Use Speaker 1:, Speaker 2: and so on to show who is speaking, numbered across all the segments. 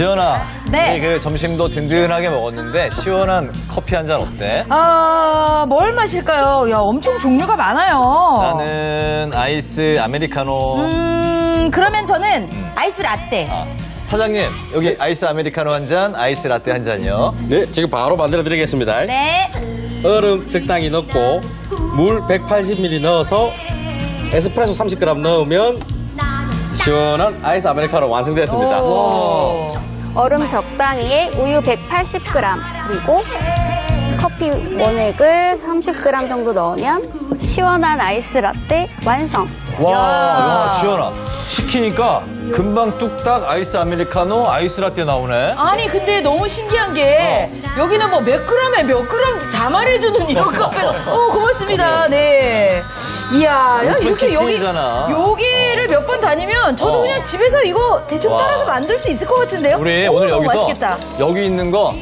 Speaker 1: 지연아,
Speaker 2: 네.
Speaker 1: 우리 그 점심도 든든하게 먹었는데 시원한 커피 한 잔 어때?
Speaker 2: 뭘 마실까요? 야, 엄청 종류가 많아요.
Speaker 1: 나는 아이스 아메리카노.
Speaker 2: 그러면 저는 아이스 라떼.
Speaker 1: 사장님, 여기 아이스 아메리카노 한 잔, 아이스 라떼 한 잔이요.
Speaker 3: 네, 지금 바로 만들어 드리겠습니다.
Speaker 2: 네.
Speaker 3: 얼음 적당히 넣고 물 180ml 넣어서 에스프레소 30g 넣으면 시원한 아이스 아메리카노 완성됐습니다.
Speaker 2: 오.
Speaker 4: 얼음 적당히에 우유 180g 그리고 커피 원액을 30g 정도 넣으면 시원한 아이스 라떼 완성.
Speaker 1: 와, 지연아. 시키니까 금방 뚝딱 아이스 아메리카노, 아이스 라떼 나오네.
Speaker 2: 아니, 근데 너무 신기한 게 여기는 뭐 몇 그램에 몇 그램 다 말해주는 이런 카페가. 고맙습니다. 네. 이야, 야,
Speaker 1: 오픈
Speaker 2: 이렇게
Speaker 1: 키친이잖아.
Speaker 2: 여기를 몇 번 다니면 저도 그냥 집에서 이거 대충
Speaker 1: 와.
Speaker 2: 따라서 만들 수 있을 것 같은데요?
Speaker 1: 우리
Speaker 2: 오,
Speaker 1: 오늘
Speaker 2: 너무
Speaker 1: 여기서
Speaker 2: 맛있겠다.
Speaker 1: 여기 있는 거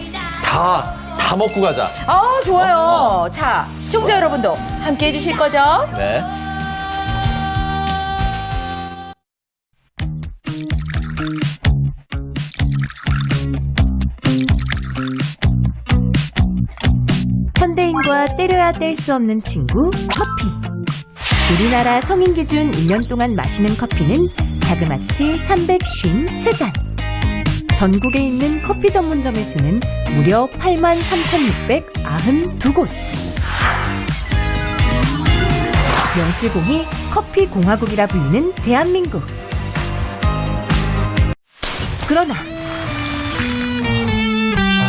Speaker 1: 다 먹고 가자.
Speaker 2: 좋아요. 자, 시청자 여러분도 함께 해주실 거죠?
Speaker 1: 네.
Speaker 5: 현대인과 때려야 뗄 수 없는 친구, 커피. 우리나라 성인 기준 1년 동안 마시는 커피는 자그마치 353잔. 전국에 있는 커피 전문점의 수는 무려 83,692곳. 명실공히 커피 공화국이라 불리는 대한민국. 그러나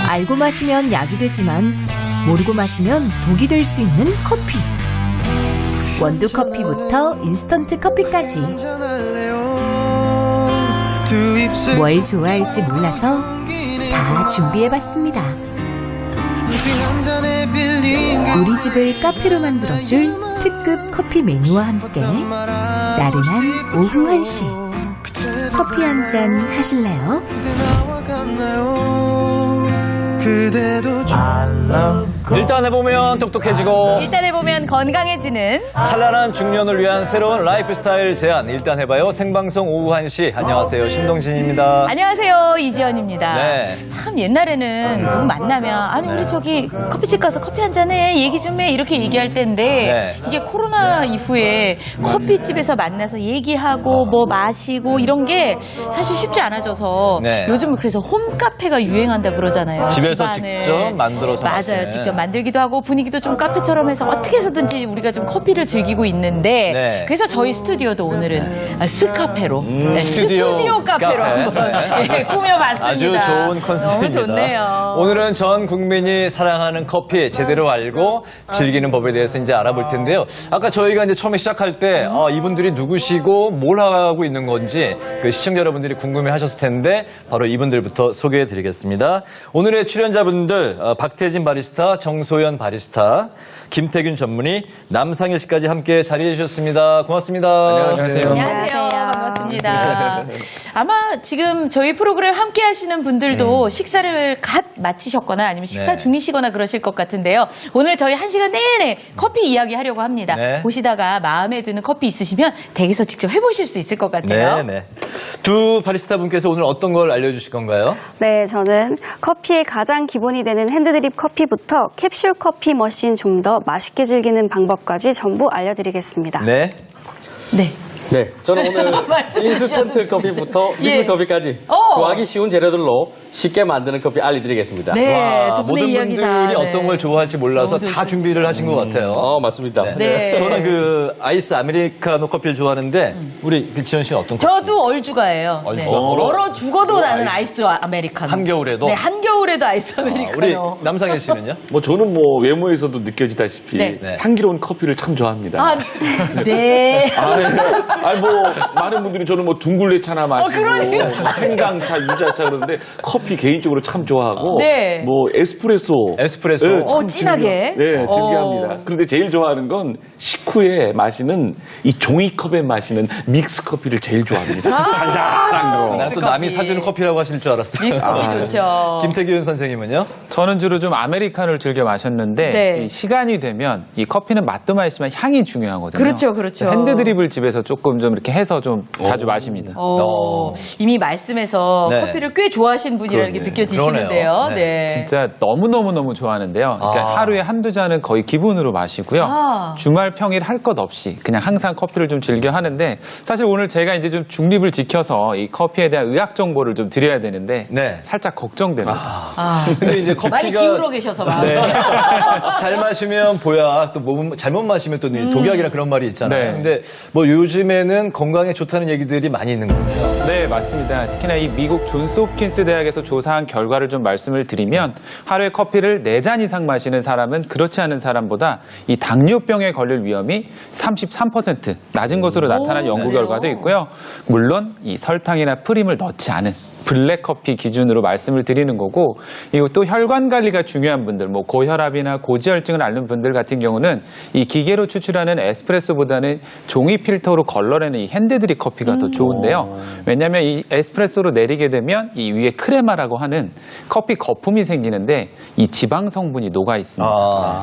Speaker 5: 알고 마시면 약이 되지만 모르고 마시면 독이 될 수 있는 커피. 원두 커피부터 인스턴트 커피까지 뭘 좋아할지 몰라서 다 준비해봤습니다. 우리 집을 카페로 만들어줄 특급 커피 메뉴와 함께 나른한 오후 1시 커피 한 잔 하실래요?
Speaker 1: 일단 해보면 똑똑해지고
Speaker 2: 일단 해보면 건강해지는
Speaker 1: 찬란한 중년을 위한 새로운 라이프 스타일 제안. 일단 해봐요. 생방송 오후 1시. 안녕하세요. 신동진입니다.
Speaker 2: 안녕하세요, 이지연입니다.
Speaker 1: 네.
Speaker 2: 참 옛날에는 누구 만나면 아니 우리 저기 커피집 가서 커피 한 잔해 얘기 좀 해 이렇게 얘기할 때인데
Speaker 1: 네.
Speaker 2: 이게 코로나 이후에 커피집에서 만나서 얘기하고 뭐 마시고 이런 게 사실 쉽지 않아져서
Speaker 1: 네.
Speaker 2: 요즘은 그래서 홈카페가 유행한다 그러잖아요.
Speaker 1: 집에서
Speaker 2: 집안을.
Speaker 1: 직접 만들어서
Speaker 2: 맞아요.
Speaker 1: 마시는.
Speaker 2: 직접 만들기도 하고 분위기도 좀 카페처럼 해서 어떻게 해서든지 우리가 좀 커피를 즐기고 있는데
Speaker 1: 네.
Speaker 2: 그래서 저희 스튜디오도 오늘은 스카페로 네,
Speaker 1: 스튜디오
Speaker 2: 카페로
Speaker 1: 카페.
Speaker 2: 한번
Speaker 1: 네.
Speaker 2: 예, 꾸며봤습니다.
Speaker 1: 아주 좋은 컨셉입니다.
Speaker 2: 너무 좋네요.
Speaker 1: 오늘은 전 국민이 사랑하는 커피 제대로 알고 즐기는 법에 대해서 이제 알아볼 텐데요. 아까 저희가 이제 처음에 시작할 때 이분들이 누구시고 뭘 하고 있는 건지 그 시청자 여러분들이 궁금해 하셨을 텐데 바로 이분들부터 소개해 드리겠습니다. 오늘의 출연자분들 박태진 바리스타, 정소연 바리스타, 김태균 전문의, 남상일 씨까지 함께 자리해 주셨습니다. 고맙습니다.
Speaker 3: 안녕하세요.
Speaker 2: 안녕하세요. 반갑습니다. 아마 지금 저희 프로그램 함께 하시는 분들도 식사를 갓 마치셨거나 아니면 식사
Speaker 1: 네.
Speaker 2: 중이시거나 그러실 것 같은데요. 오늘 저희 1시간 내내 커피 이야기 하려고 합니다.
Speaker 1: 네.
Speaker 2: 보시다가 마음에 드는 커피 있으시면 댁에서 직접 해보실 수 있을 것 같아요.
Speaker 1: 네. 두 바리스타 분께서 오늘 어떤 걸 알려주실 건가요?
Speaker 4: 네, 저는 커피의 가장 기본이 되는 핸드드립 커피부터 캡슐 커피 머신 좀 더 맛있게 즐기는 방법까지 전부 알려드리겠습니다.
Speaker 1: 네.
Speaker 2: 네.
Speaker 3: 네, 저는 오늘
Speaker 2: 말씀해
Speaker 3: 인스턴트 커피부터 믹스
Speaker 2: 예.
Speaker 3: 커피까지 구하기 쉬운 재료들로 쉽게 만드는 커피 알려드리겠습니다.
Speaker 2: 네,
Speaker 1: 와,
Speaker 2: 두 분의
Speaker 1: 모든
Speaker 2: 이야기 다,
Speaker 1: 분들이
Speaker 2: 네.
Speaker 1: 어떤 걸 좋아할지 몰라서
Speaker 2: 너무
Speaker 1: 다 준비를 하신 것 같아요.
Speaker 3: 맞습니다.
Speaker 2: 네.
Speaker 1: 저는 그 아이스 아메리카노 커피를 좋아하는데 우리 지연 씨는 어떤 커피?
Speaker 2: 저도 얼죽아예요. 네.
Speaker 1: 얼죽아.
Speaker 2: 얼어 죽어도 나는 아이스 아메리카노.
Speaker 1: 한겨울에도?
Speaker 2: 네, 한겨울에도 아이스 아메리카노.
Speaker 1: 우리 남상일 씨는요?
Speaker 6: 뭐 저는 뭐 외모에서도 느껴지다시피
Speaker 2: 네.
Speaker 6: 향기로운 커피를 참 좋아합니다.
Speaker 2: 네.
Speaker 6: 아니 뭐 많은 분들이 저는 뭐 둥글레차나 마시고
Speaker 2: 그러니까.
Speaker 6: 생강차, 유자차 그러는데 커피 개인적으로 참 좋아하고
Speaker 2: 네.
Speaker 6: 뭐 에스프레소.
Speaker 1: 에스프레소.
Speaker 6: 네, 참
Speaker 2: 진하게.
Speaker 6: 네, 즐겨합니다. 그런데 제일 좋아하는 건 식후에 마시는 이 종이컵에 마시는 믹스 커피를 제일 좋아합니다. 달달한 거.
Speaker 1: 난 또 남이 사주는 커피라고 하실 줄 알았어.
Speaker 2: 믹스 커피 좋죠.
Speaker 1: 김태균 선생님은요?
Speaker 7: 저는 주로 좀 아메리카노를 즐겨 마셨는데
Speaker 2: 네.
Speaker 7: 이 시간이 되면 이 커피는 맛도 맛이지만 향이 중요하거든요.
Speaker 2: 그렇죠, 그렇죠.
Speaker 7: 핸드드립을 집에서 조금 좀 이렇게 해서 좀 자주 마십니다.
Speaker 2: 이미 말씀에서
Speaker 1: 네.
Speaker 2: 커피를 꽤 좋아하시는 분이라는 게
Speaker 1: 그러네.
Speaker 2: 느껴지시는데요.
Speaker 1: 그러네요. 네.
Speaker 2: 네.
Speaker 7: 진짜 너무너무 좋아하는데요. 그러니까 하루에 한두 잔은 거의 기본으로 마시고요.
Speaker 2: 아.
Speaker 7: 주말 평일 할 것 없이 그냥 항상 커피를 좀 즐겨 하는데 사실 오늘 제가 이제 좀 중립을 지켜서 이 커피에 대한 의학 정보를 좀 드려야 되는데
Speaker 1: 네.
Speaker 7: 살짝 걱정됩니다.
Speaker 1: 근데 이제
Speaker 2: 많이
Speaker 1: 커피가
Speaker 2: 기울어 계셔서 막.
Speaker 1: 잘 마시면 보약, 또 잘못 마시면 또 독약이라 그런 말이 있잖아요.
Speaker 7: 네.
Speaker 1: 근데 뭐 요즘에는 건강에 좋다는 얘기들이 많이 있는 거예요.
Speaker 7: 네, 맞습니다. 특히나 이 미국 존스 홉킨스 대학에서 조사한 결과를 좀 말씀을 드리면 하루에 커피를 4잔 이상 마시는 사람은 그렇지 않은 사람보다 이 당뇨병에 걸릴 위험이 33% 낮은 것으로 나타난 연구 결과도 있고요. 물론 이 설탕이나 프림을 넣지 않은 블랙커피 기준으로 말씀을 드리는 거고, 이거 또 혈관 관리가 중요한 분들, 뭐 고혈압이나 고지혈증을 앓는 분들 같은 경우는 이 기계로 추출하는 에스프레소보다는 종이 필터로 걸러내는 이 핸드드립 커피가 더 좋은데요. 왜냐하면 이 에스프레소로 내리게 되면 이 위에 크레마라고 하는 커피 거품이 생기는데 이 지방 성분이 녹아 있습니다.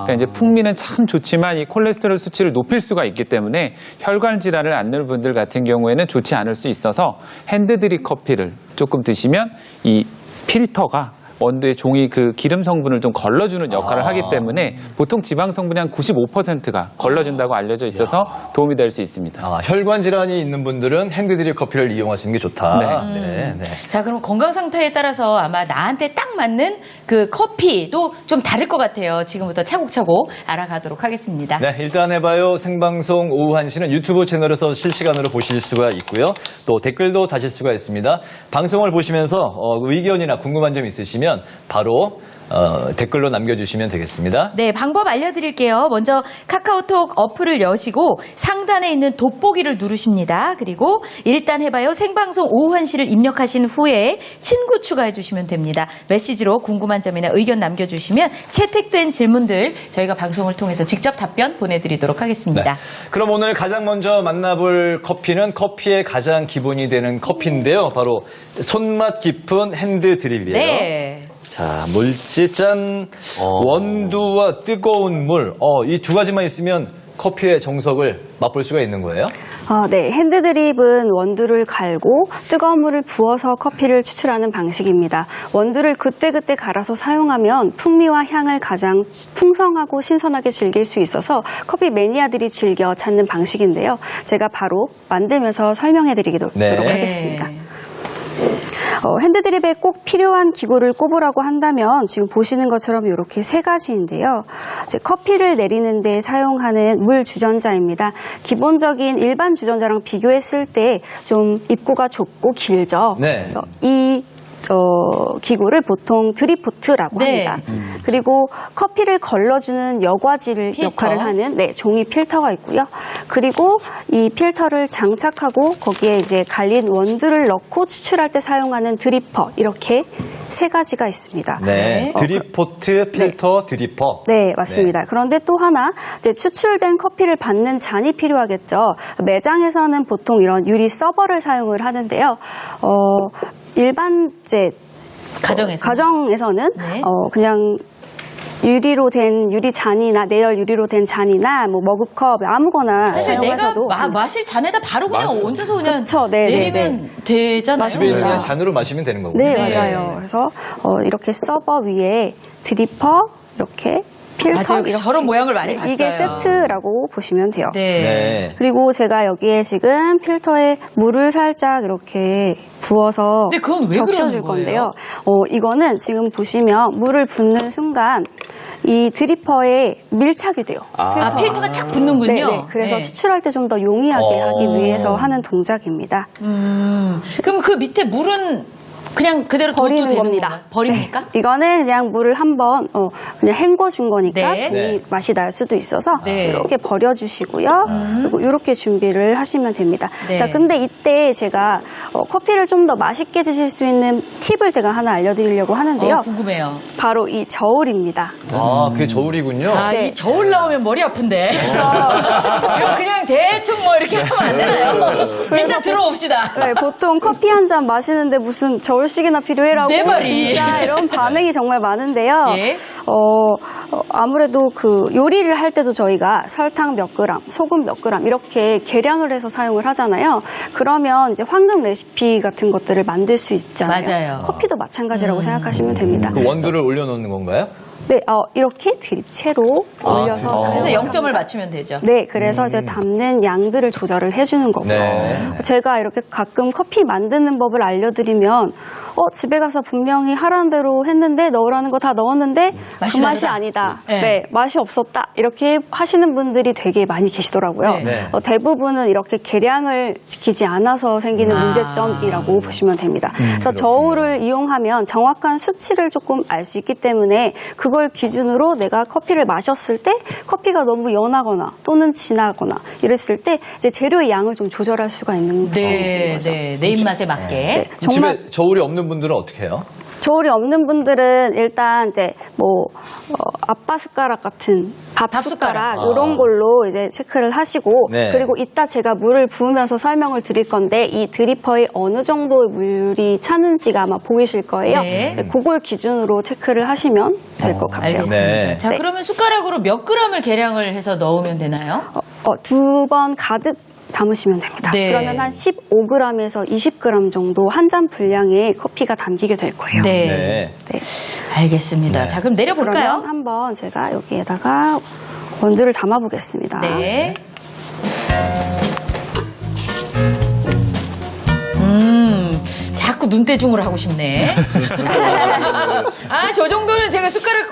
Speaker 7: 그러니까 이제 풍미는 참 좋지만 이 콜레스테롤 수치를 높일 수가 있기 때문에 혈관 질환을 앓는 분들 같은 경우에는 좋지 않을 수 있어서 핸드드립 커피를 조금 드시면 이 필터가 원두의 종이 그 기름 성분을 좀 걸러주는 역할을 하기 때문에 보통 지방 성분이 한 95%가 걸러진다고 알려져 있어서 도움이 될 수 있습니다.
Speaker 1: 혈관 질환이 있는 분들은 핸드드립 커피를 이용하시는 게 좋다. 네, 네.
Speaker 2: 자, 그럼 건강 상태에 따라서 아마 나한테 딱 맞는 그 커피도 좀 다를 것 같아요. 지금부터 차곡차곡 알아가도록 하겠습니다.
Speaker 1: 네, 일단 해봐요. 생방송 오후 1시는 유튜브 채널에서 실시간으로 보실 수가 있고요. 또 댓글도 다실 수가 있습니다. 방송을 보시면서 의견이나 궁금한 점 있으시면 바로 댓글로 남겨주시면 되겠습니다.
Speaker 2: 네, 방법 알려드릴게요. 먼저 카카오톡 어플을 여시고 상단에 있는 돋보기를 누르십니다. 그리고 일단 해봐요 생방송 오후 1시를 입력하신 후에 친구 추가해 주시면 됩니다. 메시지로 궁금한 점이나 의견 남겨주시면 채택된 질문들 저희가 방송을 통해서 직접 답변 보내드리도록 하겠습니다.
Speaker 1: 네. 그럼 오늘 가장 먼저 만나볼 커피는 커피의 가장 기본이 되는 커피인데요. 바로 손맛 깊은 핸드드립이에요.
Speaker 2: 네.
Speaker 1: 자, 물지짠 원두와 뜨거운 물. 이 두 가지만 있으면 커피의 정석을 맛볼 수가 있는 거예요?
Speaker 4: 네. 핸드드립은 원두를 갈고 뜨거운 물을 부어서 커피를 추출하는 방식입니다. 원두를 그때그때 갈아서 사용하면 풍미와 향을 가장 풍성하고 신선하게 즐길 수 있어서 커피 매니아들이 즐겨 찾는 방식인데요. 제가 바로 만들면서 설명해 드리도록 하겠습니다. 핸드드립에 꼭 필요한 기구를 꼽으라고 한다면 지금 보시는 것처럼 이렇게 3가지인데요. 이제 커피를 내리는 데 사용하는 물 주전자입니다. 기본적인 일반 주전자랑 비교했을 때 좀 입구가 좁고 길죠.
Speaker 1: 네.
Speaker 4: 그래서 이 기구를 보통 드립포트라고 합니다. 그리고 커피를 걸러주는 여과지를
Speaker 2: 필터.
Speaker 4: 역할을 하는 종이 필터가 있고요. 그리고 이 필터를 장착하고 거기에 이제 갈린 원두를 넣고 추출할 때 사용하는 드리퍼 이렇게 3가지가 있습니다.
Speaker 1: 네. 드립포트, 필터, 드리퍼.
Speaker 4: 네, 맞습니다. 그런데 또 하나, 이제 추출된 커피를 받는 잔이 필요하겠죠. 매장에서는 보통 이런 유리 서버를 사용을 하는데요. 일반 이제 가정에서는
Speaker 2: 네.
Speaker 4: 그냥 유리로 된 유리 잔이나 내열 유리로 된 잔이나 뭐 머그컵 아무거나
Speaker 2: 사실
Speaker 4: 사용하셔도
Speaker 2: 내가 마실 잔에다 바로 그냥
Speaker 6: 맞아요.
Speaker 2: 얹어서 그냥
Speaker 4: 그쵸, 네,
Speaker 2: 내리면 되잖아요.
Speaker 1: 집에 있는
Speaker 4: 맞습니다.
Speaker 1: 그냥 잔으로 마시면 되는 거군요.
Speaker 4: 네,
Speaker 2: 네.
Speaker 4: 맞아요. 그래서 이렇게 서버 위에 드리퍼 이렇게 필터
Speaker 2: 맞아요. 저런 모양을 많이 봤어요.
Speaker 4: 이게 세트라고 보시면 돼요.
Speaker 2: 네.
Speaker 1: 네.
Speaker 4: 그리고 제가 여기에 지금 필터에 물을 살짝 이렇게 부어서
Speaker 2: 근데 그건 왜
Speaker 4: 적셔줄
Speaker 2: 그러는
Speaker 4: 건데요. 이거는 지금 보시면 물을 붓는 순간 이 드리퍼에 밀착이 돼요.
Speaker 2: 필터가 착 붙는군요.
Speaker 4: 네, 그래서
Speaker 2: 네.
Speaker 4: 추출할 때 좀 더 용이하게 하기 위해서 하는 동작입니다.
Speaker 2: 그럼 그 밑에 물은 그냥 그대로
Speaker 4: 버리는
Speaker 2: 둬도 되는
Speaker 4: 겁니다.
Speaker 2: 건가요? 버립니까?
Speaker 4: 이거는 그냥 물을 한번 그냥 헹궈 준 거니까
Speaker 2: 네.
Speaker 4: 종이
Speaker 1: 네.
Speaker 4: 맛이 날 수도 있어서
Speaker 2: 네.
Speaker 4: 이렇게 버려주시고요. 그리고 이렇게 준비를 하시면 됩니다.
Speaker 2: 네.
Speaker 4: 자, 근데 이때 제가 커피를 좀 더 맛있게 드실 수 있는 팁을 제가 하나 알려드리려고 하는데요.
Speaker 2: 궁금해요.
Speaker 4: 바로 이 저울입니다.
Speaker 1: 아, 그게 저울이군요.
Speaker 2: 아,
Speaker 4: 네.
Speaker 2: 이 저울 나오면 머리 아픈데. 이거 그냥 대충 뭐 이렇게 하면 안 되나요? 일단 들어봅시다.
Speaker 4: 네, 보통 커피 한 잔 마시는데 무슨 저울식이나 필요해라고
Speaker 2: 내 말이.
Speaker 4: 진짜 이런 반응이 정말 많은데요.
Speaker 2: 예.
Speaker 4: 아무래도 그 요리를 할 때도 저희가 설탕 몇 그램, 소금 몇 그램 이렇게 계량을 해서 사용을 하잖아요. 그러면 이제 황금 레시피 같은 것들을 만들 수 있잖아요.
Speaker 2: 맞아요.
Speaker 4: 커피도 마찬가지라고 생각하시면 됩니다.
Speaker 1: 그 원두를 올려놓는 건가요?
Speaker 4: 네, 이렇게 드립체로 올려서
Speaker 2: 그래서
Speaker 4: 사용을
Speaker 2: 0점을 맞추면 되죠.
Speaker 4: 네, 그래서 이제 담는 양들을 조절을 해주는 거고요.
Speaker 1: 네.
Speaker 4: 제가 이렇게 가끔 커피 만드는 법을 알려드리면 집에 가서 분명히 하라는 대로 했는데 넣으라는 거 다 넣었는데
Speaker 2: 맛이
Speaker 4: 그 맛이
Speaker 2: 다르다.
Speaker 4: 아니다.
Speaker 2: 네.
Speaker 4: 네, 맛이 없었다. 이렇게 하시는 분들이 되게 많이 계시더라고요.
Speaker 2: 네.
Speaker 1: 네.
Speaker 4: 대부분은 이렇게 계량을 지키지 않아서 생기는 문제점이라고 보시면 됩니다. 그래서 저울을 이용하면 정확한 수치를 조금 알 수 있기 때문에 그걸 기준으로 내가 커피를 마셨을 때 커피가 너무 연하거나 또는 진하거나 이랬을 때 이제 재료의 양을 좀 조절할 수가 있는
Speaker 2: 네,
Speaker 4: 거죠.
Speaker 2: 네. 내 입맛에 맞게.
Speaker 4: 네, 정말
Speaker 1: 집에 저울이 없는 분들은 어떻게 해요?
Speaker 4: 저울이 없는 분들은 일단 이제 아빠 숟가락 같은 밥 숟가락 이런 걸로 이제 체크를 하시고
Speaker 1: 네.
Speaker 4: 그리고 이따 제가 물을 부으면서 설명을 드릴 건데 이 드리퍼에 어느 정도의 물이 차는지가 아마 보이실 거예요.
Speaker 2: 네.
Speaker 4: 네, 그걸 기준으로 체크를 하시면 될 것 같아요.
Speaker 2: 알겠습니다.
Speaker 1: 네.
Speaker 2: 자,
Speaker 4: 네.
Speaker 2: 그러면 숟가락으로 몇 그램을 계량을 해서 넣으면 되나요?
Speaker 4: 2번 가득 담으시면 됩니다.
Speaker 2: 네.
Speaker 4: 그러면 한 15g에서 20g 정도 한 잔 분량의 커피가 담기게 될 거예요.
Speaker 2: 네.
Speaker 1: 네.
Speaker 4: 네.
Speaker 2: 알겠습니다.
Speaker 1: 네.
Speaker 2: 자, 그럼 내려볼까요?
Speaker 4: 그러면 한번 제가 여기에다가 원두를 담아보겠습니다.
Speaker 2: 네. 자꾸 눈대중을 하고 싶네. 저 정도는 제가 숟가락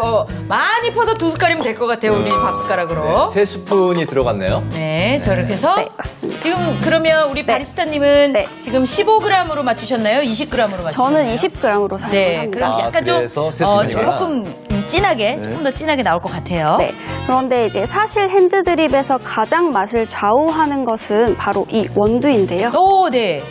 Speaker 2: 많이 퍼서 2숟갈이면 될 것 같아요. 우리 밥 숟가락으로.
Speaker 1: 네, 3스푼이 들어갔네요.
Speaker 2: 네, 저렇게 해서.
Speaker 4: 네, 맞습니다.
Speaker 2: 지금 그러면 우리 바리스타님은
Speaker 4: 네.
Speaker 2: 지금 15g으로 맞추셨나요? 20g으로 맞추셨나요?
Speaker 4: 저는 20g으로 사용을
Speaker 2: 네,
Speaker 4: 합니다.
Speaker 2: 그럼 약간 좀
Speaker 1: 그래서 세 스푼이구나.
Speaker 2: 조금 진하게, 조금 더 진하게 나올 것 같아요.
Speaker 4: 네. 그런데 이제 사실 핸드드립에서 가장 맛을 좌우하는 것은 바로 이 원두인데요.
Speaker 2: 오, 네.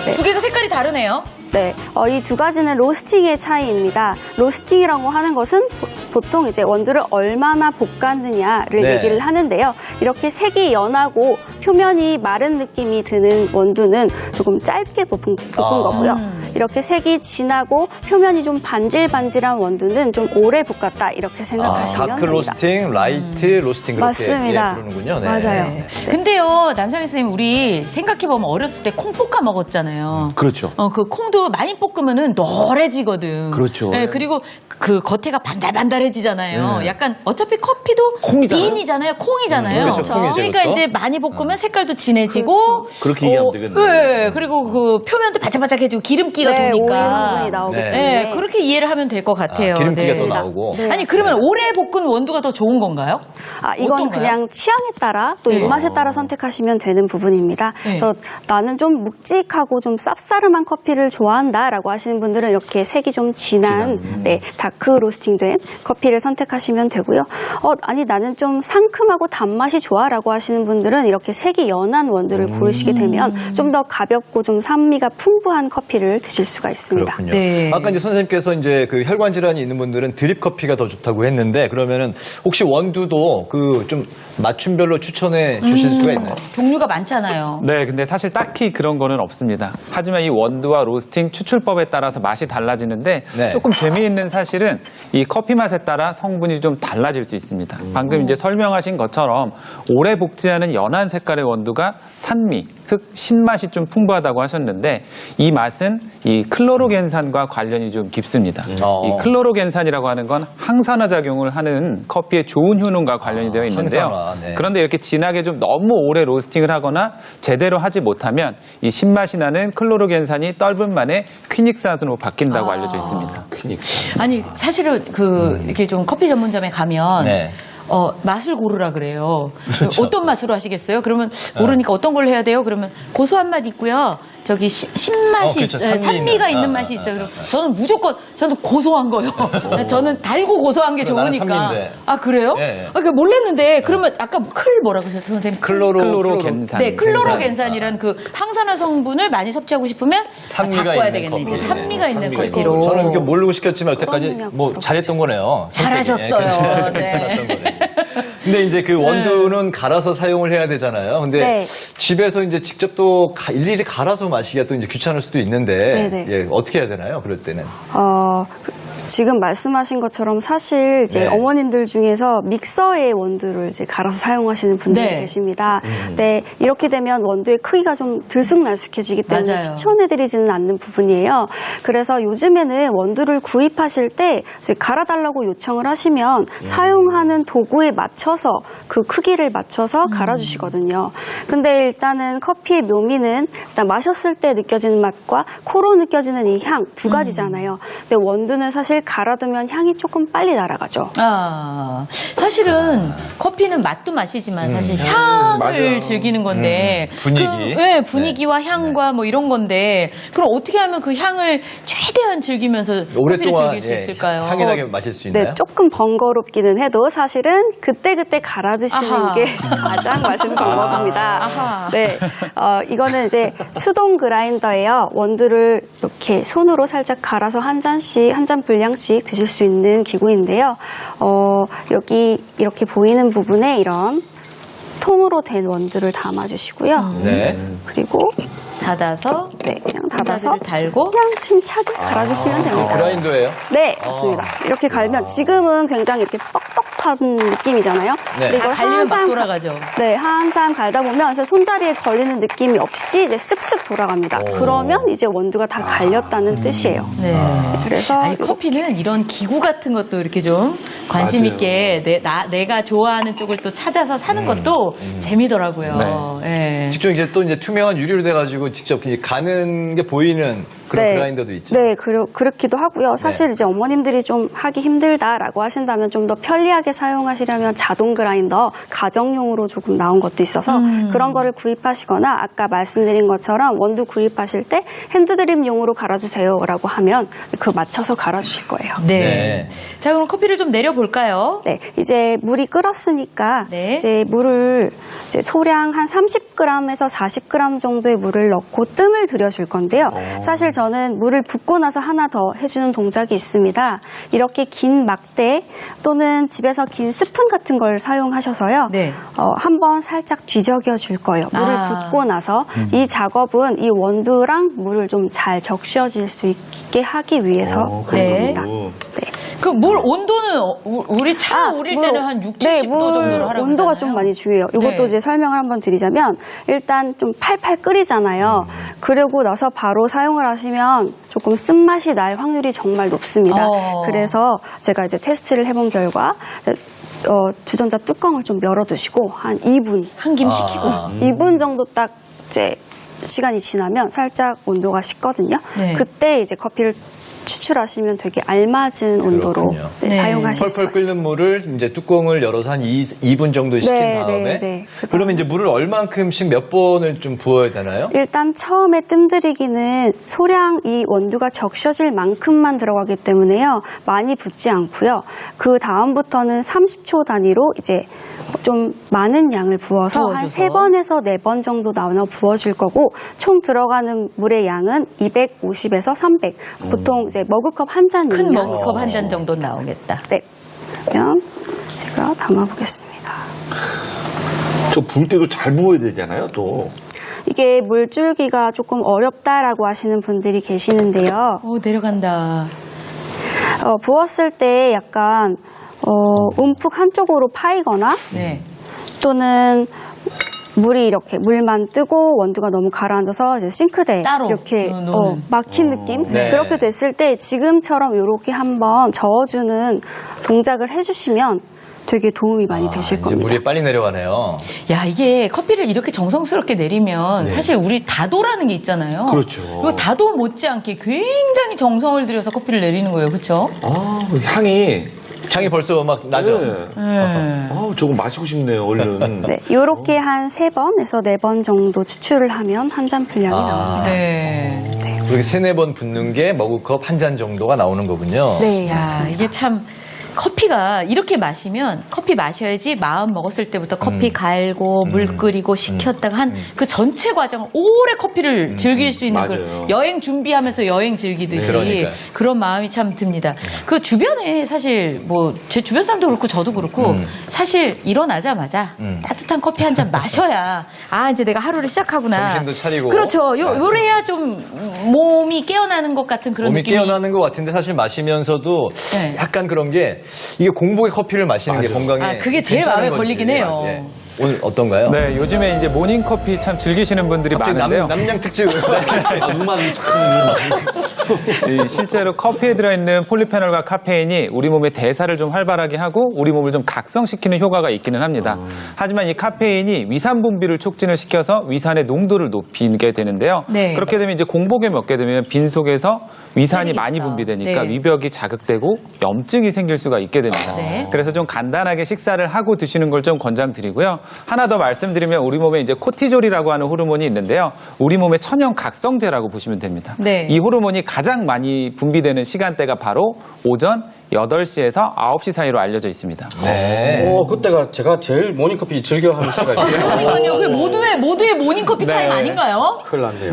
Speaker 4: 네.
Speaker 2: 두 개가 색깔이 다르네요.
Speaker 4: 네, 이 두 가지는 로스팅의 차이입니다. 로스팅이라고 하는 것은 보통 이제 원두를 얼마나 볶았느냐를
Speaker 1: 네.
Speaker 4: 얘기를 하는데요. 이렇게 색이 연하고 표면이 마른 느낌이 드는 원두는 조금 짧게 볶은 거고요. 이렇게 색이 진하고 표면이 좀 반질반질한 원두는 좀 오래 볶았다 이렇게 생각하시면
Speaker 1: 다크
Speaker 4: 됩니다.
Speaker 1: 로스팅, 라이트 로스팅 그렇게
Speaker 4: 맞습니다.
Speaker 1: 부르는군요. 네.
Speaker 4: 맞아요.
Speaker 1: 네.
Speaker 2: 근데요, 남상희 선생님, 우리 생각해보면 어렸을 때 콩 볶아 먹었잖아요.
Speaker 6: 그렇죠.
Speaker 2: 그 콩도 많이 볶으면은 노래지거든.
Speaker 6: 그렇죠.
Speaker 2: 네, 그리고 그 겉에가 반달반달해지잖아요.
Speaker 6: 네.
Speaker 2: 약간 어차피 커피도
Speaker 6: 콩이잖아요.
Speaker 2: 비인이잖아요. 콩이잖아요.
Speaker 1: 그렇죠. 콩이죠,
Speaker 2: 그러니까
Speaker 1: 그것도.
Speaker 2: 이제 많이 볶으면 색깔도 진해지고.
Speaker 6: 그렇게 얘기하면 되겠네요.
Speaker 2: 네, 그리고 그 표면도 바짝바짝해지고 기름기가
Speaker 4: 네, 오일
Speaker 2: 도니까.
Speaker 4: 부분이 나오기
Speaker 1: 네.
Speaker 4: 때문에
Speaker 2: 네, 그렇게 이해를 하면 될 것 같아요.
Speaker 1: 기름기가
Speaker 2: 네.
Speaker 1: 더 나오고.
Speaker 4: 네.
Speaker 2: 아니, 그러면 오래 볶은 원두가 더 좋은 건가요?
Speaker 4: 이건
Speaker 2: 어떤가요?
Speaker 4: 그냥 취향에 따라 또
Speaker 2: 네.
Speaker 4: 입맛에 따라 선택하시면 되는 부분입니다.
Speaker 2: 네.
Speaker 4: 그래서 나는 좀 묵직하고 좀 쌉싸름한 커피를 좋아한다라고 하시는 분들은 이렇게 색이 좀 진한 네, 다크 로스팅된 커피를 선택하시면 되고요. 아니 나는 좀 상큼하고 단맛이 좋아라고 하시는 분들은 이렇게 색이 연한 원두를 고르시게 되면 좀 더 가볍고 좀 산미가 풍부한 커피를 드실 수가 있습니다.
Speaker 1: 그렇군요.
Speaker 2: 네.
Speaker 1: 아까 이제 선생님께서 이제 그 혈관 질환이 있는 분들은 드립 커피가 더 좋다고 했는데 그러면은 혹시 원두도 그 좀 맞춤별로 추천해 주실 수가 있나요?
Speaker 2: 종류가 많잖아요.
Speaker 7: 네, 근데 사실 딱히 그런 거는 없습니다. 하지만 이 원두와 로스팅 추출법에 따라서 맛이 달라지는데
Speaker 1: 네.
Speaker 7: 조금 재미있는 사실은 이 커피 맛에 따라 성분이 좀 달라질 수 있습니다. 방금 이제 설명하신 것처럼 오래 볶지 않은 연한 색깔의 원두가 산미, 신맛이 좀 풍부하다고 하셨는데 이 맛은 이 클로로겐산과 관련이 좀 깊습니다. 이 클로로겐산이라고 하는 건 항산화 작용을 하는 커피의 좋은 효능과 관련이 되어 있는데요.
Speaker 1: 항산화, 네.
Speaker 7: 그런데 이렇게 진하게 좀 너무 오래 로스팅을 하거나 제대로 하지 못하면 이 신맛이 나는 클로로겐산이 떫은 만에 퀴닉산으로 바뀐다고 알려져 있습니다.
Speaker 2: 아니, 사실은 이렇게 좀 커피 전문점에 가면
Speaker 1: 네.
Speaker 2: 맛을 고르라 그래요. 어떤 맛으로 하시겠어요? 그러면 모르니까 어떤 걸 해야 돼요? 그러면 고소한 맛 있고요. 저기 신맛이
Speaker 1: 그렇죠.
Speaker 2: 있어요.
Speaker 1: 산미
Speaker 2: 산미가
Speaker 1: 있는.
Speaker 2: 있는 맛이 있어요. 그리고 저는 무조건 저는 고소한 거요. 저는 달고 고소한 게
Speaker 1: 나는
Speaker 2: 좋으니까.
Speaker 1: 산미인데.
Speaker 2: 아 그래요?
Speaker 1: 예, 예.
Speaker 2: 아, 그 몰랐는데 그러면 아까 뭐라고 하셨어요, 선생님?
Speaker 7: 클로로겐산.
Speaker 2: 네, 클로로겐산이라는 그 항산화 성분을 많이 섭취하고 싶으면
Speaker 1: 산미가
Speaker 2: 바꿔야
Speaker 1: 있는
Speaker 2: 되겠네.
Speaker 1: 커피.
Speaker 2: 이제 산미가 있는
Speaker 1: 산미가
Speaker 2: 커피로.
Speaker 1: 저는 이렇게 모르고 시켰지만 여태까지
Speaker 4: 그럼요.
Speaker 1: 뭐 잘했던 거네요.
Speaker 2: 잘하셨어요.
Speaker 1: 선택이.
Speaker 2: 네.
Speaker 1: 괜찮았던 거네. 근데 이제 그 원두는 갈아서 사용을 해야 되잖아요. 근데
Speaker 4: 네.
Speaker 1: 집에서 이제 직접 또 일일이 갈아서 마시기가 또 이제 귀찮을 수도 있는데
Speaker 4: 네네.
Speaker 1: 예, 어떻게 해야 되나요? 그럴 때는.
Speaker 4: 지금 말씀하신 것처럼 사실 이제
Speaker 1: 네.
Speaker 4: 어머님들 중에서 믹서에 원두를 이제 갈아서 사용하시는 분들이
Speaker 2: 네.
Speaker 4: 계십니다. 네, 이렇게 되면 원두의 크기가 좀 들쑥날쑥해지기 때문에
Speaker 2: 맞아요.
Speaker 4: 추천해드리지는 않는 부분이에요. 그래서 요즘에는 원두를 구입하실 때 이제 갈아달라고 요청을 하시면 사용하는 도구에 맞춰서 그 크기를 맞춰서 갈아주시거든요. 근데 일단은 커피의 묘미는 일단 마셨을 때 느껴지는 맛과 코로 느껴지는 이 향 두 가지잖아요. 근데 원두는 사실 갈아두면 향이 조금 빨리 날아가죠.
Speaker 2: 아, 사실은 커피는 맛도 맛이지만 사실 향을
Speaker 6: 맞아요.
Speaker 2: 즐기는 건데
Speaker 1: 분위기.
Speaker 2: 네, 분위기와 향과 뭐 이런 건데 그럼 어떻게 하면 그 향을 최대한 즐기면서 커피를
Speaker 1: 오랫동안
Speaker 2: 즐길 수 있을까요?
Speaker 1: 향이 마실 수 있나요?
Speaker 4: 네, 조금 번거롭기는 해도 사실은 그때그때 갈아 드시는
Speaker 2: 아하.
Speaker 4: 게 가장 맛있는 방법입니다.
Speaker 2: 아하.
Speaker 4: 네, 이거는 이제 수동 그라인더예요. 원두를 이렇게 손으로 살짝 갈아서 한 잔 분량씩 드실 수 있는 기구인데요. 여기 이렇게 보이는 부분에 이런 통으로 된 원두를 담아주시고요.
Speaker 1: 네.
Speaker 4: 그리고
Speaker 2: 닫아서
Speaker 4: 네, 그냥 닫아서
Speaker 2: 닫아서 달고
Speaker 4: 그냥 힘차게 갈아주시면 됩니다.
Speaker 1: 그라인더예요?
Speaker 4: 네, 맞습니다. 이렇게 갈면 지금은 굉장히 이렇게 뻑뻑한 느낌이잖아요.
Speaker 1: 네.
Speaker 4: 근데 이걸
Speaker 2: 갈리면 막
Speaker 4: 한 잔
Speaker 2: 돌아가죠.
Speaker 4: 네, 한 잔 갈다 보면 그래서 손자리에 걸리는 느낌이 없이 이제 쓱쓱 돌아갑니다. 그러면 이제 원두가 다 갈렸다는 뜻이에요.
Speaker 2: 네.
Speaker 4: 그래서
Speaker 2: 아니, 커피는 이런 기구 같은 것도 이렇게 좀 관심
Speaker 6: 맞아요.
Speaker 2: 있게 내가 좋아하는 쪽을 또 찾아서 사는 것도 재미더라고요. 예.
Speaker 1: 직접 이제 또 이제 투명한 유리로 돼가지고 직접 이제 가는 게 보이는 그런 그라인더도 있죠.
Speaker 4: 네, 그렇기도 하고요. 사실 이제 어머님들이 좀 하기 힘들다라고 하신다면 좀 더 편리하게 사용하시려면 자동 그라인더 가정용으로 조금 나온 것도 있어서 그런 거를 구입하시거나 아까 말씀드린 것처럼 원두 구입하실 때 핸드드립용으로 갈아주세요라고 하면 그 맞춰서 갈아주실 거예요.
Speaker 2: 네.
Speaker 1: 네.
Speaker 2: 자, 그럼 커피를 좀 내려볼까요?
Speaker 4: 네, 이제 물이 끓었으니까
Speaker 2: 네.
Speaker 4: 이제 물을 이제 소량 한 30g에서 40g 정도의 물을 넣고 뜸을 들여줄 건데요. 사실 저는 물을 붓고 나서 하나 더 해주는 동작이 있습니다. 이렇게 긴 막대 또는 집에서 긴 스푼 같은 걸 사용하셔서요.
Speaker 2: 네.
Speaker 4: 한번 살짝 뒤적여 줄 거예요. 물을
Speaker 2: 아.
Speaker 4: 붓고 나서 이 작업은 이 원두랑 물을 좀 잘 적셔질 수 있게 하기 위해서 그런
Speaker 2: 네.
Speaker 4: 겁니다. 네.
Speaker 2: 그 물 온도는 우리 차 우릴 때는 한 6, 70도 정도로 하라고
Speaker 4: 온도가
Speaker 2: 그러잖아요.
Speaker 4: 좀 많이 중요해요. 이것도
Speaker 2: 네.
Speaker 4: 이제 설명을 한번 드리자면 일단 좀 팔팔 끓이잖아요. 그러고 나서 바로 사용을 하시면 조금 쓴맛이 날 확률이 정말 높습니다. 그래서 제가 이제 테스트를 해본 결과 주전자 뚜껑을 좀 열어두시고 한 2분,
Speaker 2: 한 김 식히고.
Speaker 4: 2분 정도 딱 이제 시간이 지나면 살짝 온도가 식거든요.
Speaker 2: 네.
Speaker 4: 그때 이제 커피를 추출하시면 되게 알맞은 온도로
Speaker 1: 그렇군요.
Speaker 4: 네,
Speaker 2: 네.
Speaker 4: 사용하실 수
Speaker 1: 펄펄
Speaker 4: 있어요.
Speaker 1: 끓는 물을 이제 뚜껑을 열어서 한 2분 정도 식힌
Speaker 4: 네,
Speaker 1: 다음에
Speaker 4: 네, 네.
Speaker 1: 그러면 이제 물을 얼만큼씩 몇 번을 좀 부어야 되나요?
Speaker 4: 일단 처음에 뜸들이기는 소량 이 원두가 적셔질 만큼만 들어가기 때문에요. 많이 붓지 않고요. 그 다음부터는 30초 단위로 이제 좀 많은 양을 부어서 한
Speaker 2: 부어줘서.
Speaker 4: 3번에서 4번 정도 나눠 부어줄 거고 총 들어가는 물의 양은 250에서 300. 보통 이제 머그컵 한 잔
Speaker 2: 큰
Speaker 4: 용량.
Speaker 2: 머그컵 한 잔 정도 나오겠다.
Speaker 4: 네. 그러면 제가 담아보겠습니다.
Speaker 6: 저 부을 때도 잘 부어야 되잖아요, 또.
Speaker 4: 이게 물줄기가 조금 어렵다라고 하시는 분들이 계시는데요.
Speaker 2: 오, 내려간다.
Speaker 4: 부었을 때 약간 움푹 한쪽으로 파이거나
Speaker 2: 네.
Speaker 4: 또는 물이 이렇게 물만 뜨고 원두가 너무 가라앉아서 이제 싱크대에
Speaker 2: 따로
Speaker 4: 이렇게
Speaker 2: 놓는.
Speaker 4: 막힌 느낌
Speaker 1: 네.
Speaker 4: 그렇게 됐을 때 지금처럼 이렇게 한번 저어주는 동작을 해주시면 되게 도움이 많이 되실
Speaker 1: 이제
Speaker 4: 겁니다.
Speaker 1: 물이 빨리 내려가네요.
Speaker 2: 야, 이게 커피를 이렇게 정성스럽게 내리면
Speaker 1: 네.
Speaker 2: 사실 우리 다도라는 게 있잖아요.
Speaker 6: 그렇죠.
Speaker 2: 이거 다도 못지않게 굉장히 정성을 들여서 커피를 내리는 거예요. 그렇죠?
Speaker 6: 향이
Speaker 1: 향이 벌써 막 나죠?
Speaker 6: 아우, 저거 마시고 싶네요, 얼른.
Speaker 4: 네, 이렇게 한 3번에서 4번 정도 추출을 하면 한 잔 분량이 나옵니다.
Speaker 2: 네.
Speaker 1: 그렇게 3-4번 붓는 게 머그컵 한 잔 정도가 나오는 거군요.
Speaker 4: 네,
Speaker 2: 야,
Speaker 4: 맞습니다.
Speaker 2: 이게 참 커피가 이렇게 마시면 커피 마셔야지 마음 먹었을 때부터 커피 갈고 물 끓이고 식혔다가 한 그 전체 과정을 오래 커피를 즐길 수 있는
Speaker 6: 맞아요.
Speaker 2: 그 여행 준비하면서 여행 즐기듯이
Speaker 1: 그러니까요.
Speaker 2: 그런 마음이 참 듭니다. 그 주변에 사실 뭐 제 주변 사람도 그렇고 저도 그렇고 사실 일어나자마자 따뜻한 커피 한 잔 마셔야 아 이제 내가 하루를 시작하구나.
Speaker 1: 정신도 차리고.
Speaker 2: 그렇죠. 요래야 좀 몸이 깨어나는 것 같은 그런
Speaker 1: 몸이
Speaker 2: 느낌이.
Speaker 1: 깨어나는 것 같은데 사실 마시면서도
Speaker 2: 네.
Speaker 1: 약간 그런 게 이게 공복에 커피를 마시는 게 건강에
Speaker 2: 아, 그게 제일
Speaker 1: 괜찮은
Speaker 2: 마음에
Speaker 1: 건지.
Speaker 2: 걸리긴 해요.
Speaker 1: 예. 오늘 어떤가요?
Speaker 7: 네, 요즘에 이제 모닝커피 참 즐기시는 분들이
Speaker 1: 갑자기
Speaker 7: 많은데요.
Speaker 1: 남양 특집.
Speaker 3: 음악이 참.
Speaker 7: 이 실제로 커피에 들어있는 폴리페놀과 카페인이 우리 몸의 대사를 좀 활발하게 하고 우리 몸을 좀 각성시키는 효과가 있기는 합니다. 하지만 이 카페인이 위산 분비를 촉진을 시켜서 위산의 농도를 높이게 되는데요.
Speaker 2: 네.
Speaker 7: 그렇게 되면 이제 공복에 먹게 되면 빈속에서 위산이
Speaker 2: 생기겠다.
Speaker 7: 많이 분비되니까
Speaker 2: 네.
Speaker 7: 위벽이 자극되고 염증이 생길 수가 있게 됩니다.
Speaker 2: 네.
Speaker 7: 그래서 좀 간단하게 식사를 하고 드시는 걸 좀 권장드리고요. 하나 더 말씀드리면 우리 몸에 이제 코티졸이라고 하는 호르몬이 있는데요. 우리 몸의 천연 각성제라고 보시면 됩니다.
Speaker 2: 네.
Speaker 7: 이 호르몬이 가장 많이 분비되는 시간대가 바로 오전 8시에서 9시 사이로 알려져 있습니다.
Speaker 1: 네.
Speaker 3: 그때가 제가 제일 모닝커피 즐겨하는 시간이에요.
Speaker 2: 아니요, 그 모두의 모닝커피
Speaker 7: 네.
Speaker 2: 타임 아닌가요?
Speaker 3: 큰일 났네요.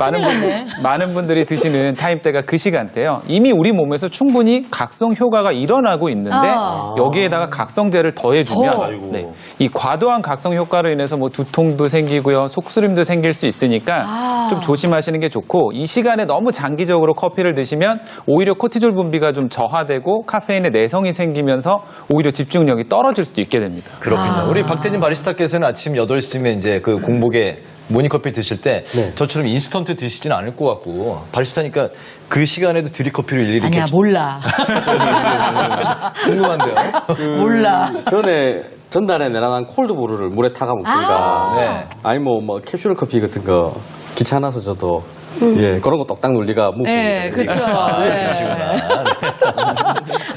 Speaker 7: 많은 분들이 드시는 타임대가 그 시간대요. 이미 우리 몸에서 충분히 각성 효과가 일어나고 있는데
Speaker 2: 아.
Speaker 7: 여기에다가 각성제를 더해주면
Speaker 3: 아이고.
Speaker 7: 네, 이 과도한 각성 효과로 인해서 뭐 두통도 생기고요, 속쓰림도 생길 수 있으니까 좀 조심하시는 게 좋고 이 시간에 너무 장기적으로 커피를 드시면 오히려 코티졸 분비가 좀 저하되고 카페인의 내성이 생기면서 오히려 집중력이 떨어질 수도 있게 됩니다.
Speaker 1: 그렇군요. 우리 박태진 바리스타께서는 아침 8시쯤에 이제 그 공복에 모닝커피 드실 때 저처럼 인스턴트 드시지는 않을 것 같고 바리스타니까 그 시간에도 드립커피를 일일이
Speaker 2: 아니야,
Speaker 1: 이렇게
Speaker 2: 몰라.
Speaker 1: 궁금한데요.
Speaker 2: 몰라.
Speaker 3: 전날에 내려간 콜드브루를 물에 타가 먹든가.
Speaker 1: 네.
Speaker 3: 아니 뭐 캡슐 커피 같은 거 귀찮아서 저도 예 그런 거 똑딱 논리가 묵고.
Speaker 2: 네, 그렇죠. 네.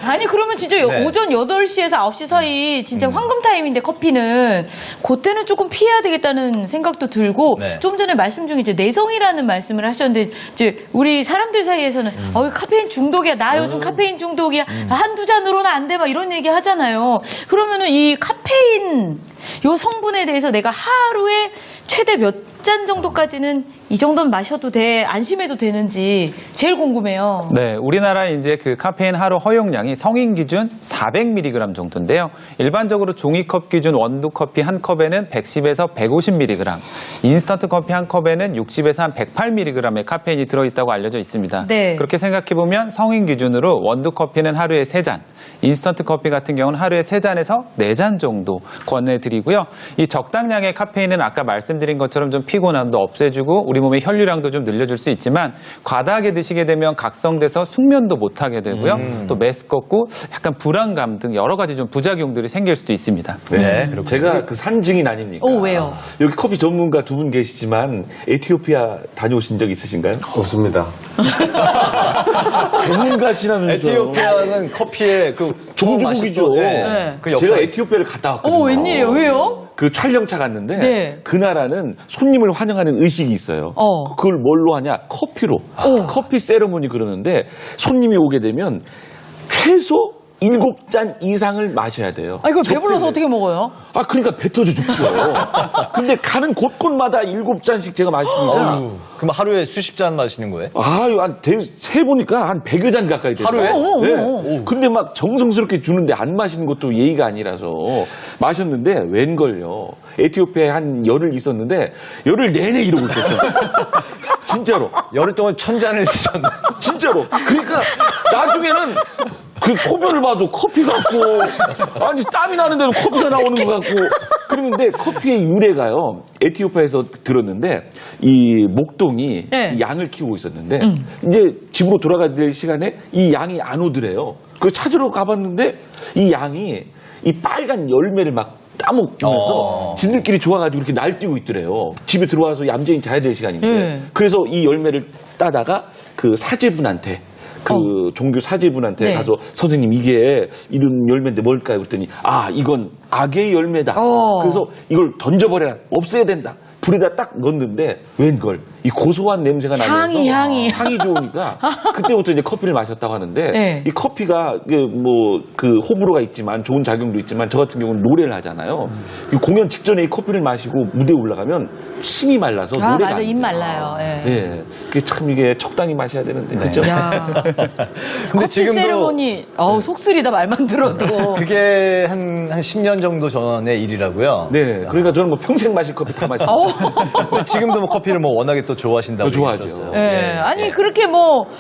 Speaker 2: 아니 그러면 진짜
Speaker 1: 네.
Speaker 2: 오전 8시에서 9시 사이 진짜 황금 타임인데 커피는 그때는 조금 피해야 되겠다는 생각도 들고
Speaker 1: 네.
Speaker 2: 좀 전에 말씀 중에 이제 내성이라는 말씀을 하셨는데 이제 우리 사람들 사이에서는 카페인 중독이야. 나 요즘 카페인 중독이야. 한두 잔으로는 안 돼. 막 이런 얘기 하잖아요. 그러면은 이 카페인 요 성분에 대해서 내가 하루에 최대 몇 잔 정도까지는 이 정도는 마셔도 돼, 안심해도 되는지 제일 궁금해요.
Speaker 7: 네, 우리나라 이제 그 카페인 하루 허용량이 성인 기준 400mg 정도인데요. 일반적으로 종이컵 기준 원두 커피 한 컵에는 110에서 150mg, 인스턴트 커피 한 컵에는 60에서 한 108mg의 카페인이 들어있다고 알려져 있습니다.
Speaker 2: 네.
Speaker 7: 그렇게 생각해 보면 성인 기준으로 원두 커피는 하루에 3잔, 인스턴트 커피 같은 경우는 하루에 3잔에서 4잔 정도 권해드리고요. 이 적당량의 카페인은 아까 말씀드린 것처럼 좀 피곤함도 없애주고 우리 몸의 혈류량도 좀 늘려줄 수 있지만 과다하게 드시게 되면 각성돼서 숙면도 못하게 되고요. 또 메스껍고 약간 불안감 등 여러 가지 좀 부작용들이 생길 수도 있습니다.
Speaker 1: 네, 그렇군요.
Speaker 6: 제가 그 산증인 아닙니까?
Speaker 2: 왜요?
Speaker 6: 여기 커피 전문가 두 분 계시지만 에티오피아 다녀오신 적 있으신가요?
Speaker 3: 없습니다.
Speaker 6: 전문가시라면서.
Speaker 1: 에티오피아는 커피의 그
Speaker 6: 종주국이죠.
Speaker 2: 네.
Speaker 1: 그 역사.
Speaker 6: 제가 에티오피아를 갔다 왔거든요.
Speaker 2: 웬일이에요? 왜요?
Speaker 6: 그 촬영차 갔는데
Speaker 2: 네.
Speaker 6: 그 나라는 손님을 환영하는 의식이 있어요. 그걸 뭘로 하냐? 커피로. 커피 세레모니 그러는데 손님이 오게 되면 최소 7잔 이상을 마셔야 돼요.
Speaker 2: 이걸 배불러서 어떻게 먹어요?
Speaker 6: 그러니까 배 터져 죽죠. 근데 가는 곳곳마다 7잔씩 제가 마시니까
Speaker 1: 그럼 하루에 수십 잔 마시는 거예요?
Speaker 6: 세 보니까 한 100여 잔 가까이 돼요.
Speaker 1: 하루에?
Speaker 6: 네. 근데 막 정성스럽게 주는데 안 마시는 것도 예의가 아니라서 마셨는데 웬걸요. 에티오피아에 한 열흘 있었는데 열흘 내내 이러고 있었어요. 진짜로.
Speaker 1: 열흘 동안 1000잔을 드셨네.
Speaker 6: 진짜로. 그러니까 나중에는 그 소변을 봐도 커피 같고 아니 땀이 나는데도 커피가 나오는 것 같고 그러는데 커피의 유래가요 에티오피아에서 들었는데 이 목동이
Speaker 2: 네.
Speaker 6: 이 양을 키우고 있었는데 이제 집으로 돌아가야 될 시간에 이 양이 안 오더래요. 그 찾으러 가봤는데 이 양이 이 빨간 열매를 막 따먹으면서 지들끼리 좋아가지고 이렇게 날뛰고 있더래요. 집에 들어와서 얌전히 자야 될 시간인데. 그래서 이 열매를 따다가 그 사제분한테 그 종교 사제분한테
Speaker 2: 네.
Speaker 6: 가서 선생님 이게 이런 열매인데 뭘까요? 그랬더니 이건 악의 열매다.
Speaker 2: 어.
Speaker 6: 그래서 이걸 던져버려라. 없애야 된다. 불에다 딱 넣었는데 웬걸 이 고소한 냄새가 나면서
Speaker 2: 향이.
Speaker 6: 좋으니까 그때부터 이제 커피를 마셨다고 하는데
Speaker 2: 네.
Speaker 6: 이 커피가 뭐 그 호불호가 있지만 좋은 작용도 있지만 저 같은 경우는 노래를 하잖아요. 이 공연 직전에 이 커피를 마시고 무대에 올라가면 침이 말라서 노래가
Speaker 2: 맞아.
Speaker 6: 안
Speaker 2: 입
Speaker 6: 돼요.
Speaker 2: 말라요. 예.
Speaker 6: 예, 그게 참 이게 적당히 마셔야 되는데 그렇죠?
Speaker 2: 야.
Speaker 1: 근데
Speaker 2: 커피 세레모니, 속쓰리다 말만 들어도.
Speaker 1: 그게 한 10년 정도 전의 일이라고요.
Speaker 6: 네, 그러니까 저는 뭐 평생 마실 커피 다 마시고
Speaker 2: 어.
Speaker 1: 근데 지금도 뭐 커피를 뭐 워낙에 또 좋아하신다고
Speaker 6: 좋아하죠.
Speaker 1: 얘기하셨어요.
Speaker 2: 예. 아니, 그렇게 뭐,